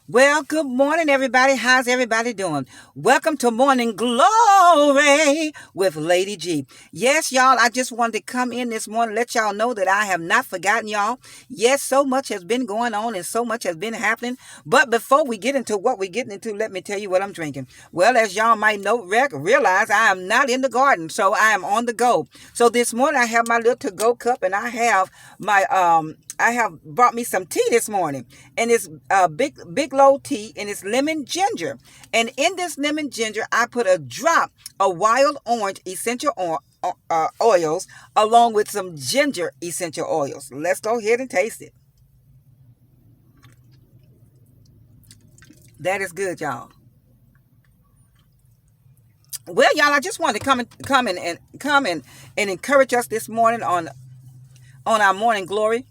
Well, good morning, everybody. How's everybody doing? Welcome to Morning Glory with Lady G. Yes, y'all, I just wanted to come in this morning, let y'all know that I have not forgotten y'all. Yes, so much has been going on and so much has been happening. But before we get into what we're getting into, let me tell you what I'm drinking. Well, as y'all might know, realize I am not in the garden, so I am on the go. So this morning I have my little to-go cup and I have I have brought me some tea this morning, and it's big low tea, and it's lemon ginger. And in this lemon ginger, I put a drop of wild orange essential oils along with some ginger essential oils. Let's go ahead and taste it. That is good, y'all. Well, y'all, I just wanted to come and encourage us this morning on our morning glory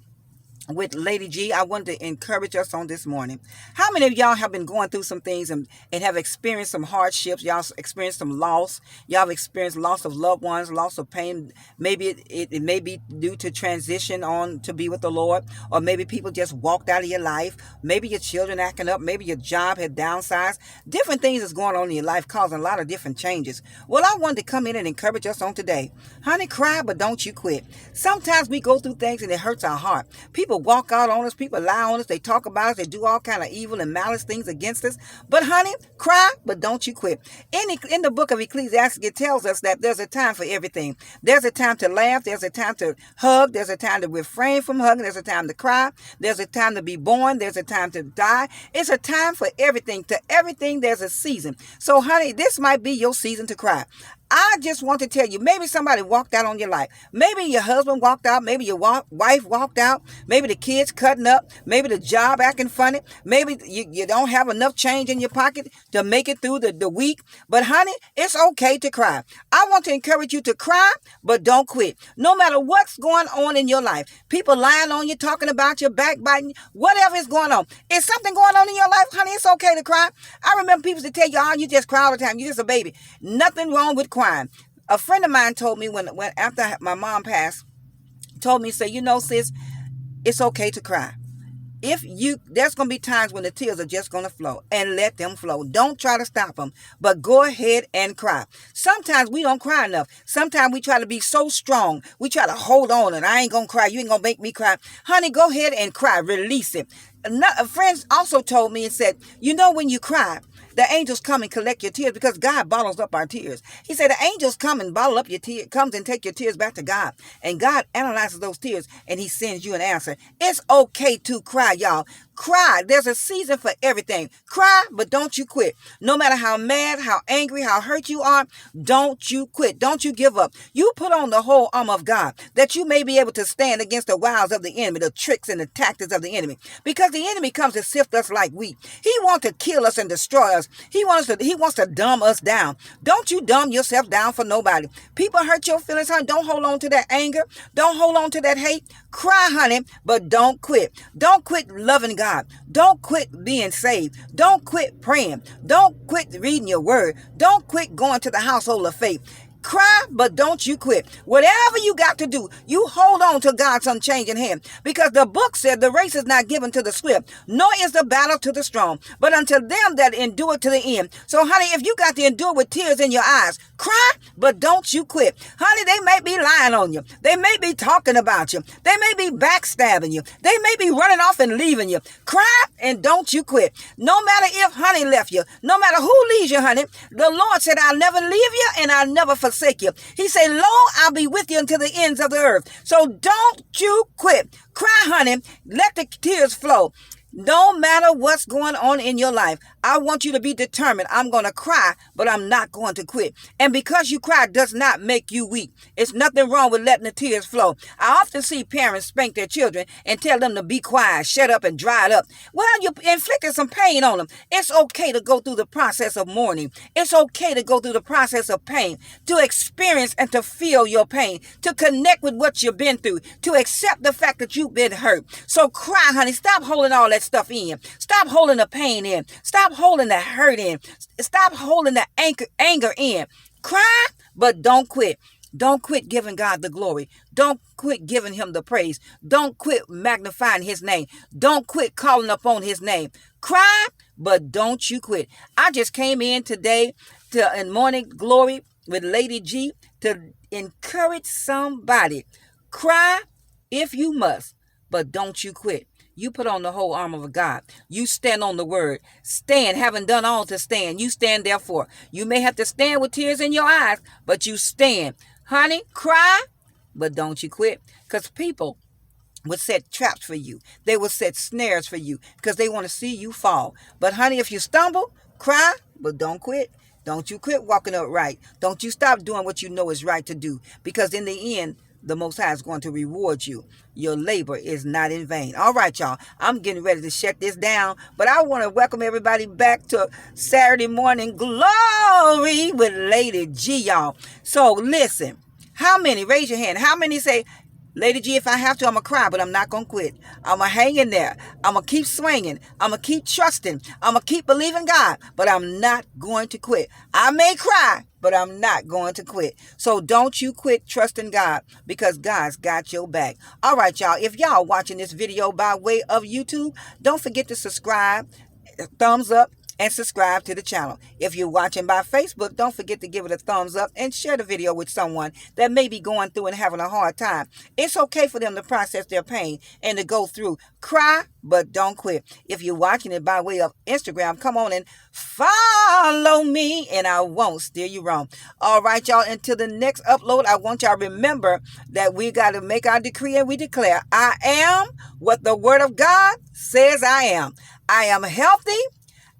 with Lady G. I wanted to encourage us on this morning. How many of y'all have been going through some things and have experienced some hardships? Y'all experienced some loss. Y'all have experienced loss of loved ones, loss of pain. Maybe it may be due to transition on to be with the Lord, or maybe people just walked out of your life. Maybe your children acting up. Maybe your job had downsized. Different things is going on in your life, causing a lot of different changes. Well, I wanted to come in and encourage us on today. Honey, cry, but don't you quit. Sometimes we go through things and it hurts our heart. People walk out on us, people lie on us, they talk about us, they do all kind of evil and malice things against us. But honey, cry, but don't you quit. In the book of Ecclesiastes, it tells us that there's a time for everything. There's a time to laugh, there's a time to hug, there's a time to refrain from hugging, there's a time to cry, there's a time to be born, there's a time to die. It's a time for everything. To everything, there's a season. So honey, this might be your season to cry. I just want to tell you, maybe somebody walked out on your life. Maybe your husband walked out. Maybe your wife walked out. Maybe the kids cutting up. Maybe the job acting funny. Maybe you don't have enough change in your pocket to make it through the week. But honey, it's okay to cry. I want to encourage you to cry, but don't quit. No matter what's going on in your life, people lying on you, talking about you, backbiting, whatever is going on. Is something going on in your life, honey? It's okay to cry. I remember people that tell you, oh, you just cry all the time. You're just a baby. Nothing wrong with crying. A friend of mine told me when after my mom passed, told me, say, sis, it's okay to cry. There's going to be times when the tears are just going to flow, and let them flow. Don't try to stop them, but go ahead and cry. Sometimes we don't cry enough. Sometimes we try to be so strong. We try to hold on and I ain't going to cry. You ain't going to make me cry. Honey, go ahead and cry. Release it. A friend also told me and said, when you cry, the angels come and collect your tears because God bottles up our tears. He said the angels come and bottle up your tears, comes and take your tears back to God. And God analyzes those tears and he sends you an answer. It's okay to cry, y'all. Cry. There's a season for everything. Cry, but don't you quit. No matter how mad, how angry, how hurt you are, don't you quit. Don't you give up. You put on the whole armor of God that you may be able to stand against the wiles of the enemy, the tricks and the tactics of the enemy. Because the enemy comes to sift us like wheat. He wants to kill us and destroy us. He wants to dumb us down. Don't you dumb yourself down for nobody. People hurt your feelings, honey. Don't hold on to that anger. Don't hold on to that hate. Cry, honey, but don't quit. Don't quit loving God. Don't quit being saved. Don't quit praying. Don't quit reading your word. Don't quit going to the household of faith. Cry, but don't you quit. Whatever you got to do, you hold on to God's unchanging hand. Because the book said the race is not given to the swift, nor is the battle to the strong, but unto them that endure to the end. So, honey, if you got to endure with tears in your eyes, cry, but don't you quit. Honey, they may be lying on you. They may be talking about you. They may be backstabbing you. They may be running off and leaving you. Cry, and don't you quit. No matter if honey left you, no matter who leaves you, honey, the Lord said, I'll never leave you and I'll never forsake you. He said, lo, I'll be with you until the ends of the earth. So don't you quit. Cry, honey. Let the tears flow. No matter what's going on in your life, I want you to be determined. I'm going to cry, but I'm not going to quit. And because you cry does not make you weak. It's nothing wrong with letting the tears flow. I often see parents spank their children and tell them to be quiet, shut up, and dry it up. Well, you inflicted some pain on them. It's okay to go through the process of mourning. It's okay to go through the process of pain, to experience and to feel your pain, to connect with what you've been through, to accept the fact that you've been hurt. So cry, honey. Stop holding all that stuff in. Stop holding the pain in. Stop holding the hurt in. Stop holding the anger in. Cry, but don't quit. Don't quit giving God the glory. Don't quit giving him the praise. Don't quit magnifying his name. Don't quit calling upon his name. Cry, but don't you quit. I just came in today in Morning Glory with Lady G to encourage somebody. Cry if you must, but don't you quit. You put on the whole armor of God. You stand on the word. Stand, having done all to stand. You stand therefore. You may have to stand with tears in your eyes, but you stand. Honey, cry, but don't you quit. Because people would set traps for you. They would set snares for you because they want to see you fall. But honey, if you stumble, cry, but don't quit. Don't you quit walking upright. Don't you stop doing what you know is right to do, because in the end, the Most High is going to reward you. Your labor is not in vain. All right, y'all. I'm getting ready to shut this down, but I want to welcome everybody back to Saturday Morning Glory with Lady G, y'all. So listen, how many, raise your hand, how many say, Lady G, if I have to, I'm going to cry, but I'm not going to quit. I'm going to hang in there. I'm going to keep swinging. I'm going to keep trusting. I'm going to keep believing God, but I'm not going to quit. I may cry, but I'm not going to quit. So don't you quit trusting God, because God's got your back. All right, y'all. If y'all watching this video by way of YouTube, don't forget to subscribe, thumbs up, and subscribe to the channel. If you're watching by Facebook, don't forget to give it a thumbs up and share the video with someone that may be going through and having a hard time. It's okay for them to process their pain and to go through. Cry, but don't quit. If you're watching it by way of Instagram, come on and follow me, and I won't steer you wrong. All right, y'all. Until the next upload, I want y'all to remember that we got to make our decree and we declare, I am what the Word of God says I am. I am healthy,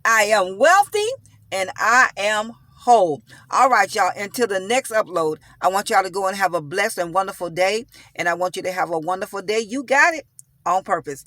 I am wealthy, and I am whole. All right, y'all. Until the next upload, I want y'all to go and have a blessed and wonderful day. And I want you to have a wonderful day. You got it on purpose.